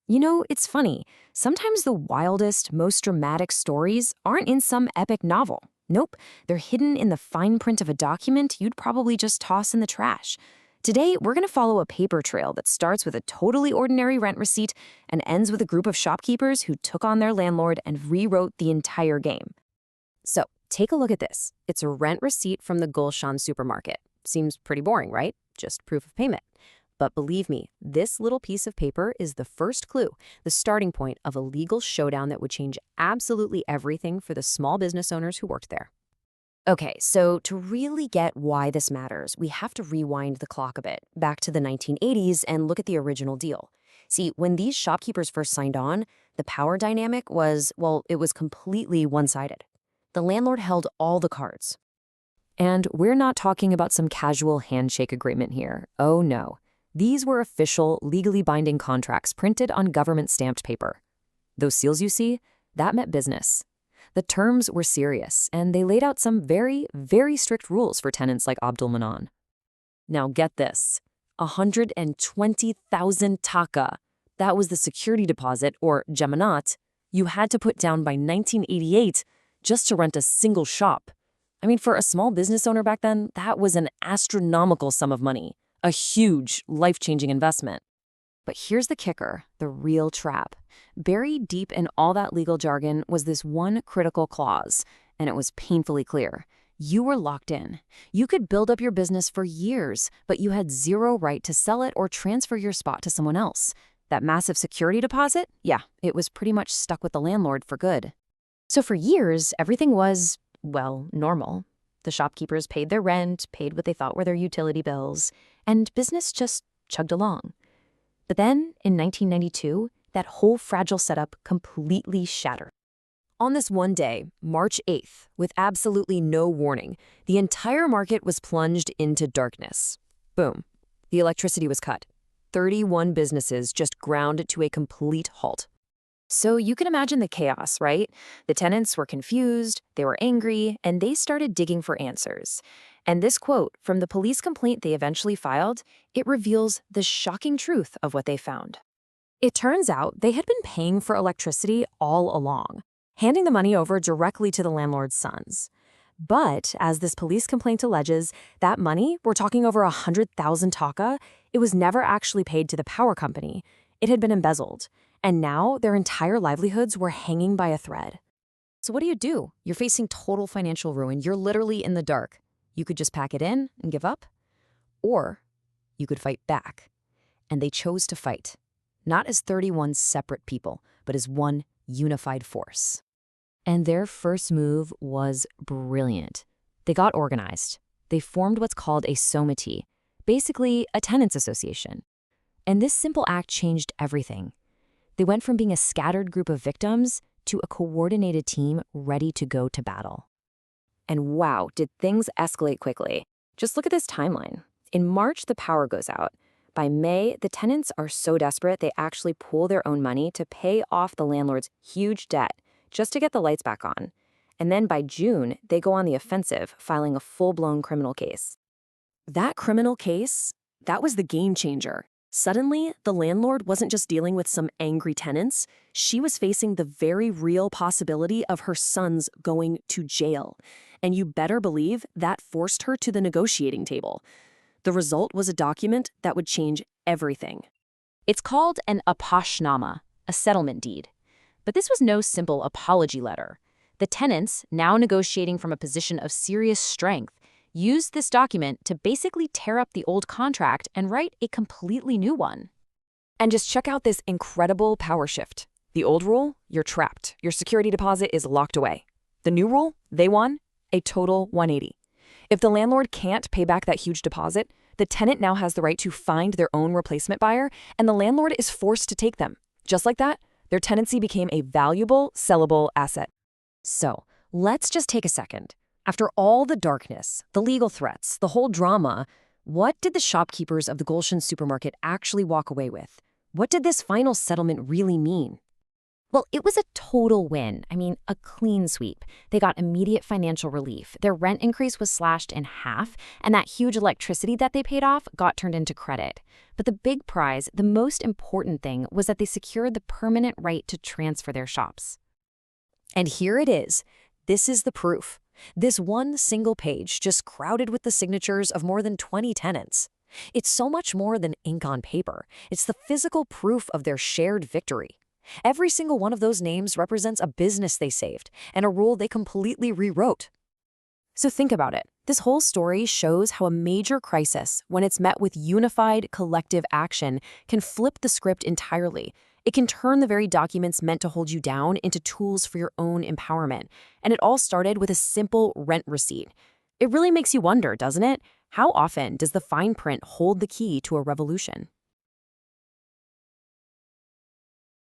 You know, it's funny. Sometimes the wildest, most dramatic stories aren't in some epic novel. Nope, they're hidden in the fine print of a document you'd probably just toss in the trash. Today, we're going to follow a paper trail that starts with a totally ordinary rent receipt and ends with a group of shopkeepers who took on their landlord and rewrote the entire game. So, take a look at this. It's a rent receipt from the Gulshan supermarket. Seems pretty boring, right? Just proof of payment. But believe me, this little piece of paper is the first clue, the starting point of a legal showdown that would change absolutely everything for the small business owners who worked there. Okay, so to really get why this matters, we have to rewind the clock a bit, back to the 1980s, and look at the original deal. See, when these shopkeepers first signed on, the power dynamic was, well, it was completely one-sided. The landlord held all the cards. And we're not talking about some casual handshake agreement here. Oh no. These were official, legally binding contracts printed on government-stamped paper. Those seals you see, that meant business. The terms were serious, and they laid out some very, very strict rules for tenants like Abdul Manan. Now get this, 120,000 taka. That was the security deposit, or jamanat, you had to put down by 1988 just to rent a single shop. I mean, for a small business owner back then, that was an astronomical sum of money, a huge, life-changing investment. But here's the kicker, the real trap. Buried deep in all that legal jargon was this one critical clause, and it was painfully clear. You were locked in. You could build up your business for years, but you had zero right to sell it or transfer your spot to someone else. That massive security deposit? Yeah, it was pretty much stuck with the landlord for good. So for years, everything was, well, normal. The shopkeepers paid their rent, paid what they thought were their utility bills, and business just chugged along. But then, in 1992, that whole fragile setup completely shattered. On this one day, March 8th, with absolutely no warning, the entire market was plunged into darkness. Boom. The electricity was cut. 31 businesses just ground to a complete halt. So you can imagine the chaos, right? The tenants were confused, they were angry, and they started digging for answers. And this quote from the police complaint they eventually filed, it reveals the shocking truth of what they found. It turns out they had been paying for electricity all along, handing the money over directly to the landlord's sons. But, as this police complaint alleges, that money, we're talking over 100,000 taka, it was never actually paid to the power company. It had been embezzled. And now their entire livelihoods were hanging by a thread. So what do? You're facing total financial ruin. You're literally in the dark. You could just pack it in and give up, or you could fight back. And they chose to fight, not as 31 separate people, but as one unified force. And their first move was brilliant. They got organized. They formed what's called a somiti, basically a tenants association. And this simple act changed everything. They went from being a scattered group of victims to a coordinated team ready to go to battle. And wow, did things escalate quickly. Just look at this timeline. In March, the power goes out. By May, the tenants are so desperate they actually pool their own money to pay off the landlord's huge debt just to get the lights back on. And then by June, they go on the offensive, filing a full-blown criminal case. That criminal case, that was the game changer. Suddenly, the landlord wasn't just dealing with some angry tenants. She was facing the very real possibility of her sons going to jail. And you better believe that forced her to the negotiating table. The result was a document that would change everything. It's called an apashnama, a settlement deed. But this was no simple apology letter. The tenants, now negotiating from a position of serious strength, used this document to basically tear up the old contract and write a completely new one. And just check out this incredible power shift. The old rule, you're trapped. Your security deposit is locked away. The new rule, they won, a total 180. If the landlord can't pay back that huge deposit, the tenant now has the right to find their own replacement buyer, and the landlord is forced to take them. Just like that, their tenancy became a valuable, sellable asset. So, let's just take a second. After all the darkness, the legal threats, the whole drama, what did the shopkeepers of the Gulshan supermarket actually walk away with? What did this final settlement really mean? Well, it was a total win. I mean, a clean sweep. They got immediate financial relief. Their rent increase was slashed in half, and that huge electricity that they paid off got turned into credit. But the big prize, the most important thing, was that they secured the permanent right to transfer their shops. And here it is. This is the proof. This one single page just crowded with the signatures of more than 20 tenants. It's so much more than ink on paper. It's the physical proof of their shared victory. Every single one of those names represents a business they saved and a rule they completely rewrote. So think about it. This whole story shows how a major crisis, when it's met with unified, collective action, can flip the script entirely. It can turn the very documents meant to hold you down into tools for your own empowerment. And it all started with a simple rent receipt. It really makes you wonder, doesn't it? How often does the fine print hold the key to a revolution?